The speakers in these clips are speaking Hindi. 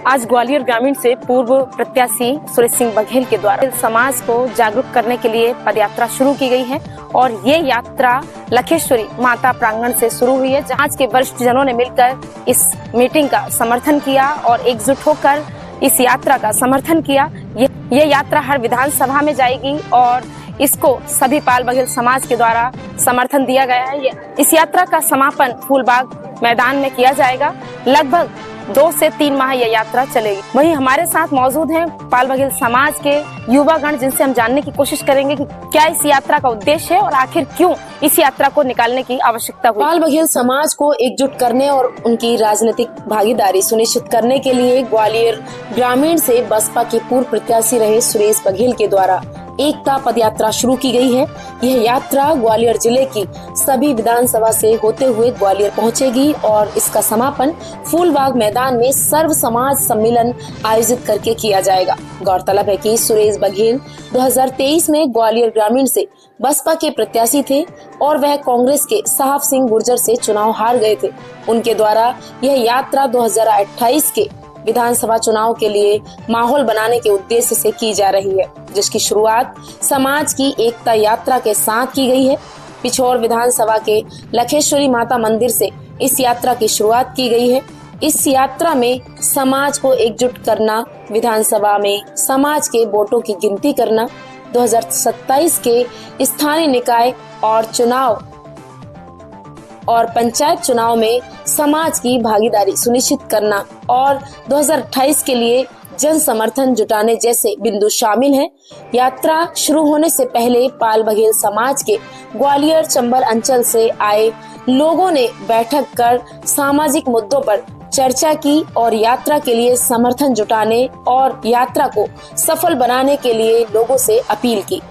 आज ग्वालियर ग्रामीण से पूर्व प्रत्याशी सुरेश सिंह बघेल के द्वारा समाज को जागरूक करने के लिए पदयात्रा शुरू की गई है और ये यात्रा लखेश्वरी माता प्रांगण से शुरू हुई है, जहाँ के वरिष्ठ जनों ने मिलकर इस मीटिंग का समर्थन किया और एकजुट होकर इस यात्रा का समर्थन किया। ये यात्रा हर विधानसभा में जाएगी और इसको सभी पाल बघेल समाज के द्वारा समर्थन दिया गया है। इस यात्रा का समापन फूलबाग मैदान में किया जाएगा। लगभग 2 से 3 माह यह यात्रा चलेगी। वहीं हमारे साथ मौजूद हैं पाल बघेल समाज के युवागण, जिनसे हम जानने की कोशिश करेंगे कि क्या इस यात्रा का उद्देश्य है और आखिर क्यों इस यात्रा को निकालने की आवश्यकता हुई। पाल बघेल समाज को एकजुट करने और उनकी राजनीतिक भागीदारी सुनिश्चित करने के लिए ग्वालियर ग्रामीण से बसपा के पूर्व प्रत्याशी रहे सुरेश बघेल के द्वारा एकता पदयात्रा शुरू की गई है। यह यात्रा ग्वालियर जिले की सभी विधानसभा से होते हुए ग्वालियर पहुंचेगी और इसका समापन फूलबाग मैदान में सर्व समाज सम्मेलन आयोजित करके किया जाएगा। गौरतलब है कि सुरेश बघेल 2023 में ग्वालियर ग्रामीण से बसपा के प्रत्याशी थे और वह कांग्रेस के साहब सिंह गुर्जर से चुनाव हार गए थे। उनके द्वारा यह यात्रा 2028 के विधानसभा चुनाव के लिए माहौल बनाने के उद्देश्य से की जा रही है, जिसकी शुरुआत समाज की एकता यात्रा के साथ की गई है। पिछोर विधानसभा के लखेश्वरी माता मंदिर से इस यात्रा की शुरुआत की गई है। इस यात्रा में समाज को एकजुट करना, विधानसभा में समाज के वोटों की गिनती करना, 2027 के स्थानीय निकाय और चुनाव और पंचायत चुनाव में समाज की भागीदारी सुनिश्चित करना और 2028 के लिए जन समर्थन जुटाने जैसे बिंदु शामिल हैं। यात्रा शुरू होने से पहले पाल बघेल समाज के ग्वालियर चंबल अंचल से आए लोगों ने बैठक कर सामाजिक मुद्दों पर चर्चा की और यात्रा के लिए समर्थन जुटाने और यात्रा को सफल बनाने के लिए लोगों से अपील की।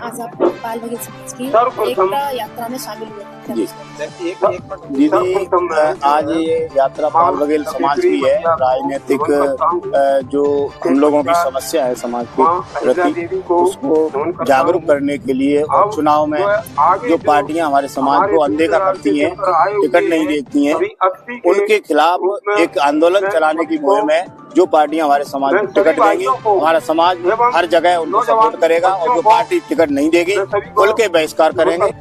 आज आप पाल बघेल समाज की एकता यात्रा में शामिल हुए। दीदी, आज ये यात्रा पाल बघेल समाज की है। राजनीतिक जो हम लोगों की समस्या है समाज के प्रति, उसको जागरूक करने के लिए और चुनाव में जो पार्टियां हमारे समाज को अनदेखा करती हैं, टिकट नहीं देती हैं, उनके खिलाफ एक आंदोलन चलाने की मुहिम है। जो पार्टियां हमारे समाज को टिकट देंगी, हमारा समाज हर जगह उनको सपोर्ट करेगा और जो पार्टी टिकट नहीं देगी खुल के बहिष्कार करेंगे।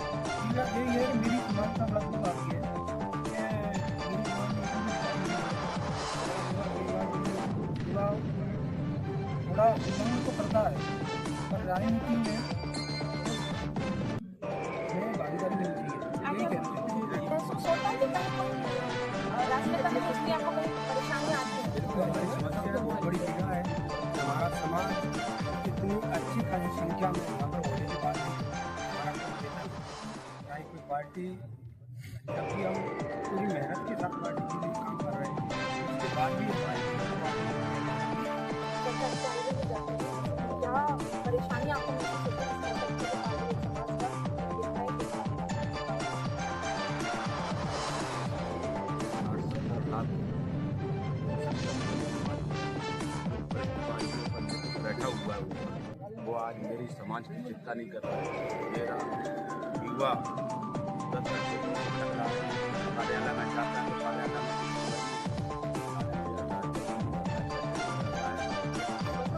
बहुत बड़ी जगह है। हमारा समाज इतनी अच्छी खासी संख्या में यहाँ पर होने के बाद भी हमारा कोई पार्टी, जबकि हम पूरी मेहनत के साथ पार्टी के लिए काम कर रहे हैं, उसके बाद भी परेशानी आपको बैठा हुआ है, वो आज मेरी समाज की चिंता नहीं कर रहा है। मेरा युवा कार्यालय में जाता है, कार्यालय में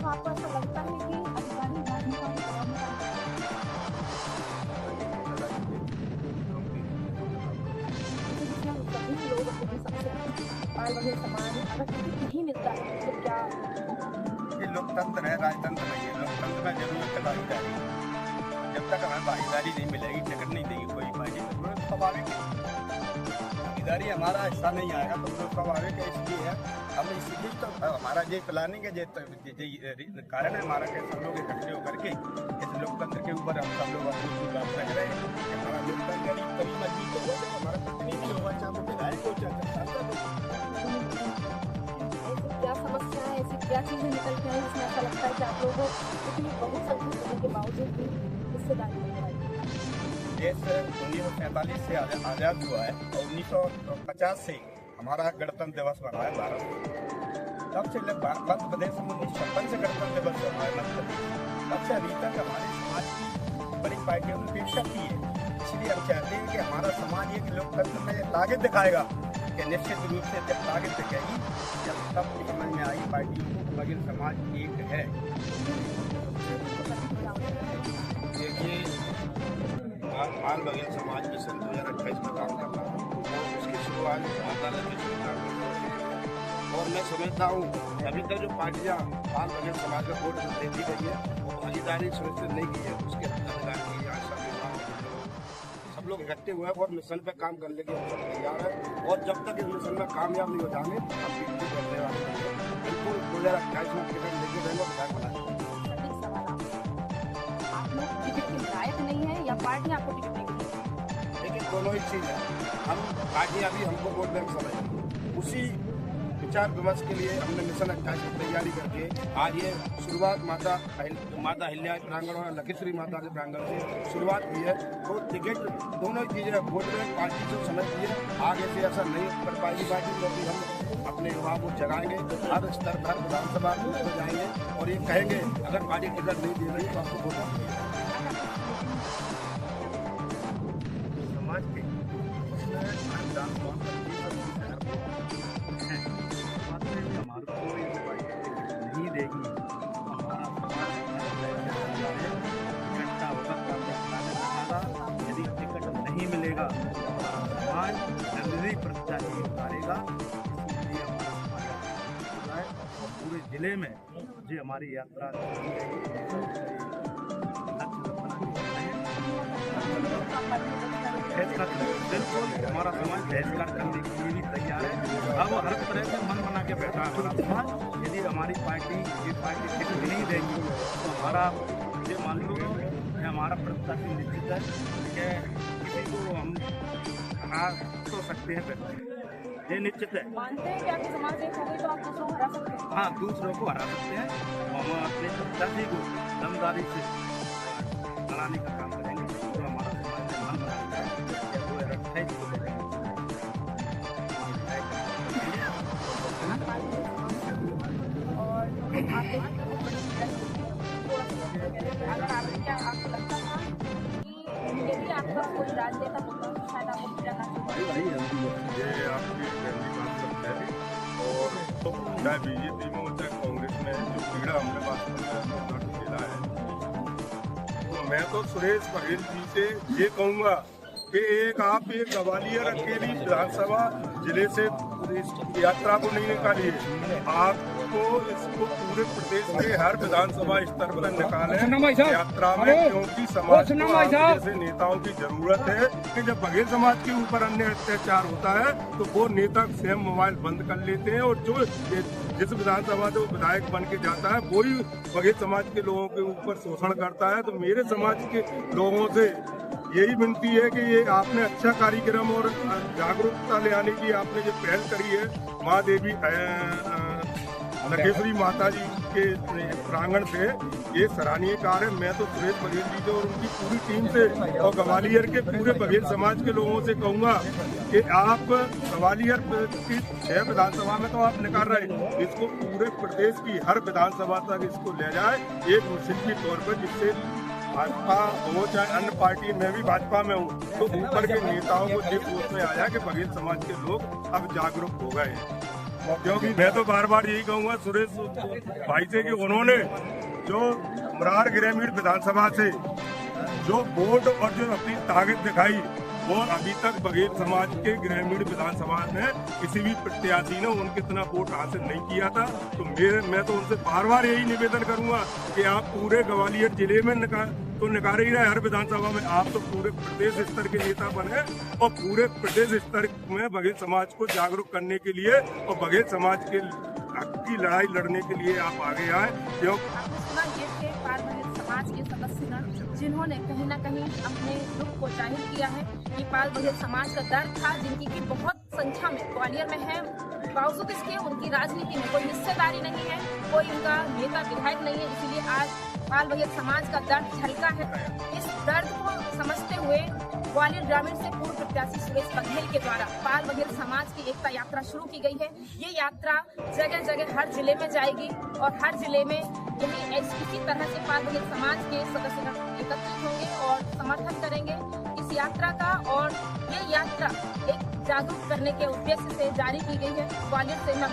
आपको ऐसा लगता है कि अधिकारी पाल बघेल समाज अगर नहीं मिलता है तो क्या? ये लोकतंत्र है, राजतंत्र नहीं है। लोकतंत्र में जरूरत है भागीदारी। जब तक हमें भागीदारी नहीं मिलेगी, टिकट नहीं देगी कोई पार्टी, तो विरोध स्वाभाविक है। भागीदारी हमारा हिस्सा नहीं आएगा तो विरोध स्वाभाविक है। इसलिए है हम इसलिए तो हमारा ये प्लानिंग है, ये कारण है हमारा कि सब लोग इकट्ठे होकर के इस लोकतंत्र के ऊपर हम सब लोग अपनी बात रख रहे हैं कि हमारा लोकतंत्र कभी मजबूत होगा जब हमारा प्रतिनिधि होगा, चाहे वो विधायक हो चाहे सांसद हो। क्या समस्या है, ऐसी क्या चीजें निकल के आई जिसमें ऐसा लगता है कि आप लोगों को इतनी बहुत संख्या होने के बावजूद भी हिस्सेदारी नहीं हो रही? देश 1947 से आज़ाद हुआ है और 1950 से हमारा गणतंत्र दिवस मना है भारत। तब से मध्य प्रदेश में 1956 से गणतंत्र दिवस मना है मध्य प्रदेश। तब से अभी तक हमारे समाज की बड़ी पार्टियों ने पेशकश की है। इसलिए हम चाहते हैं कि हमारा समाज एक लोकतंत्र में ताकत दिखाएगा कि निश्चित रूप से जब ताकत दिखेगी जब तब समझ में आई पार्टियों को बघेल समाज एक है। देखिए, माल बघेल समाज की सन 2028 में काम कर रहा हूँ और उसकी शुरुआत माता लक्ष्मी और मैं समझता हूँ अभी तक जो पार्टियाँ माल बघेल समाज का वोट देती रही है वो भागीदारी सुनिश्चित नहीं की है। उसके अधिकार की आज सब लोग इकट्ठे हुए हैं और मिशन पे काम करने के लिए हम सब तैयार हैं और जब तक इस मिशन में कामयाब नहीं हो जाएंगे हम पीछे करने वाले हैं। बिल्कुल 2028 में टिकट लेके रहेंगे, विधायक बनाएंगे। आप लोग टिकट के लायक नहीं है या पार्टी आपको टिकट नहीं देगी? लेकिन दोनों ही चीज़ है। हम पार्टियाँ भी हमको वोट बैंक समझ उसी विचार विमर्श के लिए हमने मिशन 28 की तैयारी करके आज ये शुरुआत माता अहिल्या प्रांगण और लखीसुरी माता के प्रांगण से शुरुआत की है। तो टिकट दोनों चीज़ें वोट बैंक पार्टी से समझती है। आगे से ऐसा नहीं कर पाएगी पार्टी, क्योंकि हम अपने युवा को जगाएंगे, हर स्तर पर विधानसभा में जाएंगे और ये कहेंगे अगर पार्टी टिकट नहीं दे रही तो आपको वोट समाज के हमारे को नहीं देगी, हमारा समाज यदि टिकट नहीं मिलेगा समाज जल्दी प्रत्याशी उतारेगा। इसलिए हमारा समाज और पूरे जिले में जो हमारी यात्रा बिल्कुल हमारा समाज बहिष्कार करने के लिए भी तैयार है। अब हर तरह से मन बना के बैठा है हमारा समाज। यदि हमारी पार्टी टिकट नहीं देगी तो हमारा ये मान लो कि हमारा प्रत्याशी निश्चित है कि किसी को हम हरा तो सकते हैं, ये निश्चित है। मानते हैं कि आपकी समाज एक हो गई तो आप दूसरों को हरा सकते हैं? हाँ, दूसरों को हरा सकते हैं। हम अपने प्रत्याशी को दमदारी से बनाने का काम करेंगे तो हमारा समाज में मन बनाएगा। अगर आपको लगता था कि यदि आपका कोई राजनेता होता तो शायद आपको पीड़ा ना ये आपकी पहली बात है और चाहे बीजेपी में हो चाहे कांग्रेस में जो पीड़ा हमने वास्तव में झेला है, तो मैं तो सुरेश बघेल जी से ये कहूँगा कि एक ग्वालियर अकेली विधानसभा जिले से इस यात्रा को नहीं निकालिए, आपको इसको पूरे प्रदेश के हर विधानसभा स्तर पर निकालें यात्रा में, क्योंकि समाज को जैसे नेताओं की जरूरत है कि जब बघेल समाज के ऊपर अन्य अत्याचार होता है तो वो नेता स्वयं मोबाइल बंद कर लेते हैं और जो जिस विधानसभा से विधायक बन के जाता है वही बघेल समाज के लोगों के ऊपर शोषण करता है। तो मेरे समाज के लोगों से यही विनती है कि ये आपने अच्छा कार्यक्रम और जागरूकता ले आने की आपने जो पहल करी है माँ देवी लखेश्वरी माता जी के प्रांगण से, ये सराहनीय कार्य है। मैं तो सुरेश बघेल जी से और उनकी पूरी टीम से और ग्वालियर के पूरे बघेल समाज के लोगों से कहूँगा कि आप ग्वालियर की 6 विधानसभा में तो आप निकाल रहे हैं, इसको पूरे प्रदेश की हर विधानसभा तक इसको ले जाए एक मिशन के तौर पर, जिससे भाजपा हो चाहे अन्य पार्टी, मैं भी भाजपा में हूँ, तो ऊपर के नेताओं को ये सोच में आया कि बघेल समाज के लोग अब जागरूक हो गए हैं। क्योंकि मैं तो बार बार यही कहूँगा सुरेश भाई से कि उन्होंने जो मुरार ग्रामीण विधानसभा से जो वोट और जो अपनी ताकत दिखाई वो अभी तक बघेल समाज के ग्रामीण विधानसभा में किसी भी प्रत्याशी ने उनके इतना वोट हासिल नहीं किया था। तो मैं तो उनसे बार बार यही निवेदन करूंगा कि आप पूरे ग्वालियर जिले में तो निकाल ही रहे हर विधानसभा में। आप तो पूरे प्रदेश स्तर के नेता बने और पूरे प्रदेश स्तर में बघेल समाज को जागरूक करने के लिए और बघेल समाज के हक की लड़ाई लड़ने के लिए आप आगे आए। क्यों समाज के सदस्यगण जिन्होंने कहीं न कहीं अपने दुख को जाहिर किया है कि पाल बघेल समाज का दर्द था, जिनकी की बहुत संख्या में ग्वालियर में है, बावजूद इसके उनकी राजनीति में कोई हिस्सेदारी नहीं है, कोई उनका नेता विधायक नहीं है। इसीलिए आज पाल बघेल समाज का दर्द झलका है। इस दर्द को समझते हुए ग्वालियर ग्रामीण से पूर्व प्रत्याशी सुरेश बघेल के द्वारा पाल बघेल समाज की एकता यात्रा शुरू की गई है। ये यात्रा जगह जगह हर जिले में जाएगी और हर जिले में यही इसी तरह से पाल बघेल समाज के सदस्य एकत्रित होंगे और समर्थन करेंगे इस यात्रा का। और ये यात्रा एक जागरूक करने के उद्देश्य से जारी की गई है। ग्वालियर से मैं